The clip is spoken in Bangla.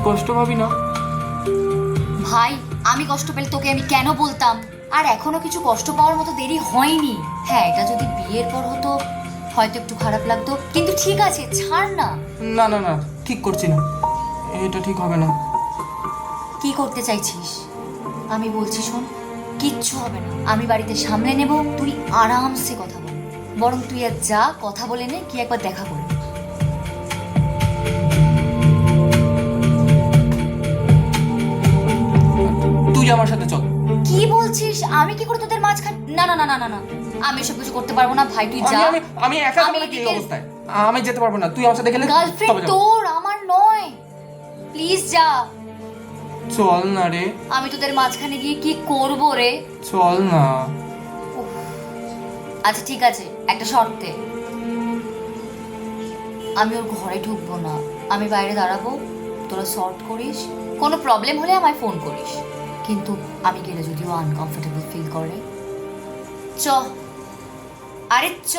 কষ্ট ভাবি না? ভাই আমি কষ্ট পেলে তোকে আমি কেন বলতাম? আর এখনো কিছু কষ্ট পাওয়ার মতো দেরি হয়নি। হ্যাঁ, এটা যদি বিয়ের পর হতো হয়তো একটু খারাপ লাগতো, কিন্তু ঠিক আছে, ছাড় না। না না না, ঠিক করছি না, এটা ঠিক হবে না। কি করতে চাইছিস? আমি বলছি শোন, কিচ্ছু হবে না, আমি বাড়িতে সামলে নেব, তুই আরামসে কথা বল। বরং তুই আর যা, কথা বলে নে, কি একবার দেখা করে। তুই আমার সাথে চল। কি বলছিস? আমি কি করে তোদের মাঝখানে? না না না না না না, আমি এসব কিছু করতে পারবো না ভাই, তুই যা। আমি আমি একা আমি যাবো নাকি এই এদিকে- অবস্থায়? আমি যেতে পারবো না, তুই আমার সাথে গেলে গার্লফ্রেন্ড তবে যাবো। তোর, আমার নয়। প্লিজ যা। চল না রে, আমি তোদের মাঝখানে গিয়ে কি করব রে? চল না। উফ। আচ্ছা ঠিক আছে, একটা শর্তে। আমি ওর ঘরে ঢুকবো না, আমি বাইরে দাঁড়াবো, তোরা সর্ট করিস, কোনো প্রবলেম হলে আমায় ফোন করিস। কিন্তু আমি গেলে যদিও আনকমফোর্টেবল ফিল করে, চ। আরে চ।